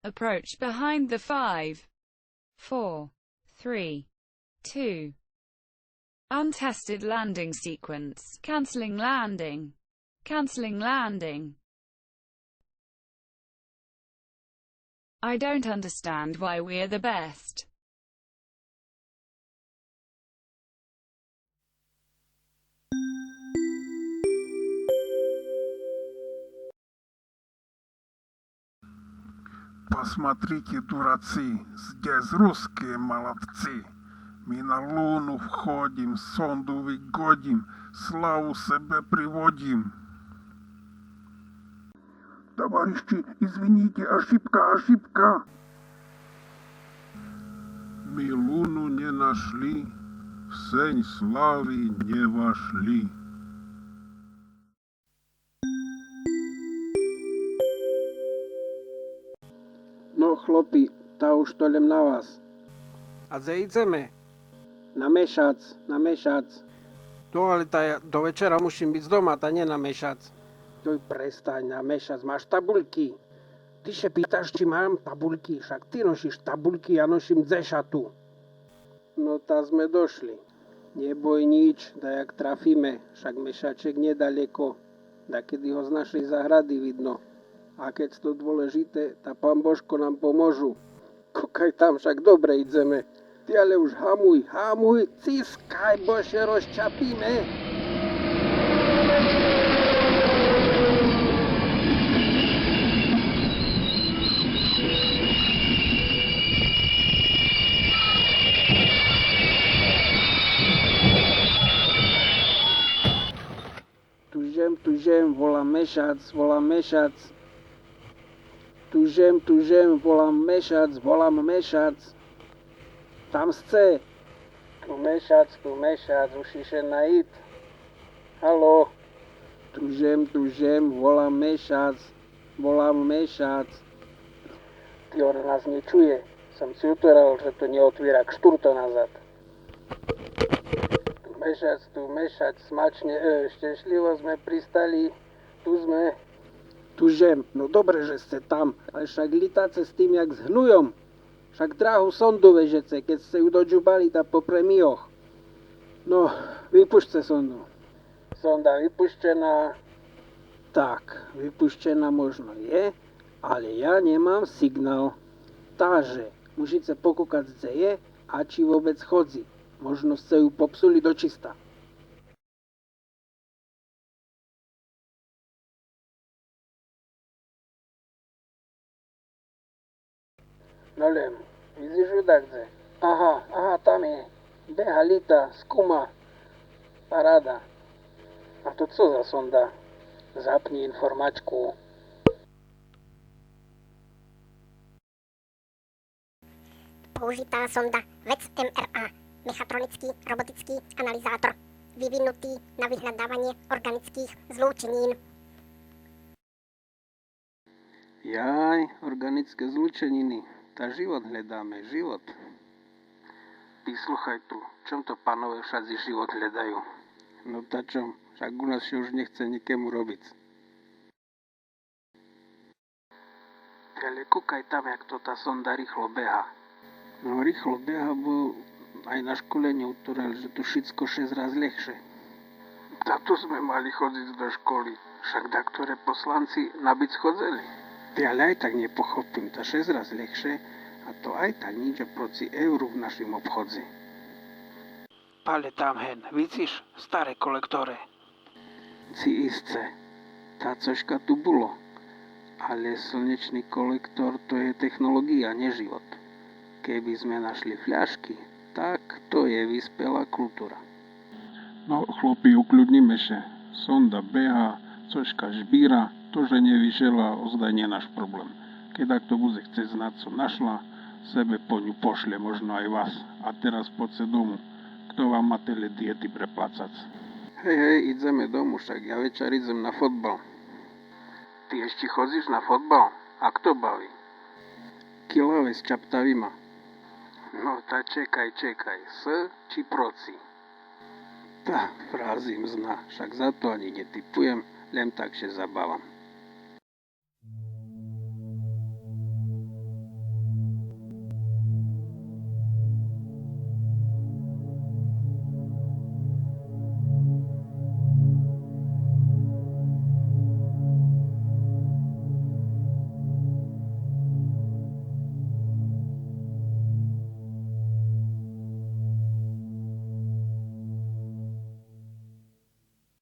Approach behind the 5, 4, 3, 2. Untested landing sequence. Cancelling landing. Cancelling landing. I don't understand why we're the best. Посмотрите, дурацы, здесь русские молодцы. Мы на Луну входим, сонду выгодим, славу себе приводим. Товарищи, извините, ошибка. Мы Луну не нашли, в сень славы не вошли. No chlopi, tá už to idem na vás. A kde ideme? Na mešac. No ale do večera musím byť doma, tá nie na mešac. Joj, prestaň, na mešac. Máš tabuľky. Ty sa pýtaš, či mám tabuľky. Však ty nosíš tabuľky, ja nosím dzešatu. No tá sme došli. Neboj nič, dajak trafíme. Však mešaček nedaleko. Dakedy ho z našej zahrady vidno. A keď to dôležité, tá pán Božko nám pomôžu. Kokaj tam, však dobre ideme. Ty ale už hamuj, ciskaj, bo še rozčapíme. Tužem, volám mešac. Tužem, volám mešac. Tam chce. Tu mešac, už iše najít. Haló. Tužem, volám mešac. Ty on nás nečuje. Som si utoral, že to neotvíra k šturto nazad. Tu mešac, smačne, štešlivo sme pristali. Tu sme. Tužem, no dobre, že ste tam, ale však litáce s tým jak s hnujom. Však dráhu sondu vežece, keď ste ju dodžubali tá po premioch. No, vypušťte sondu. Sonda vypuštená. Tak, vypuštená možno je, ale ja nemám signál. Takže, musíte pokúkať, kde je a či vôbec chodzi. Možno ste ju popsuli do čista. No len, vidíš ju kde? Aha, tam je. Beha lita, skuma. Paráda. A to co za sonda? Zapni informačku. Použitá sonda VEC MRA, mechatronický robotický analyzátor, vyvinutý na vyhľadávanie organických zlúčenín. Jaj, organické zlúčeniny. Tá život hľadáme, život. Vyslúchaj tu, čom to panové všade život hľadajú? No tá čom, však u nás už nechce nikému robiť. Ale kúkaj tam, jak to tá sonda rýchlo beha. No rýchlo beha, bo aj na škole neutorel, že to všetko 6 raz ľahšie. Táto sme mali chodiť do školy, však ktoré poslanci nabiť chodzeli. Ty ale aj tak nepochopím, to 6 raz ľahšie a to aj tak nič proti euru v našim obchodzi. Ale tam hen, vidíš, staré kolektore. Si istce, tá cožka tu bolo, ale slnečný kolektor to je technológia, nie život. Keby sme našli fľašky, tak to je vyspelá kultúra. No chlopi, ukľudnime sa. Sonda beha, cožka žbíra, to, že nevyšela, ozda nie náš problém. Keď to bude chce znať, co našla, sebe po ňu pošle, možno aj vás. A teraz poďte domu. Kto vám má tele diety preplácať? Hej, ideme domu, však ja večer idem na fotbal. Ty ešte chodíš na fotbal? A kto baví? Kilave s čaptavima. No tá čekaj, s či proci? Tá, frázim zna, však za to ani netipujem, len tak, že zabávam.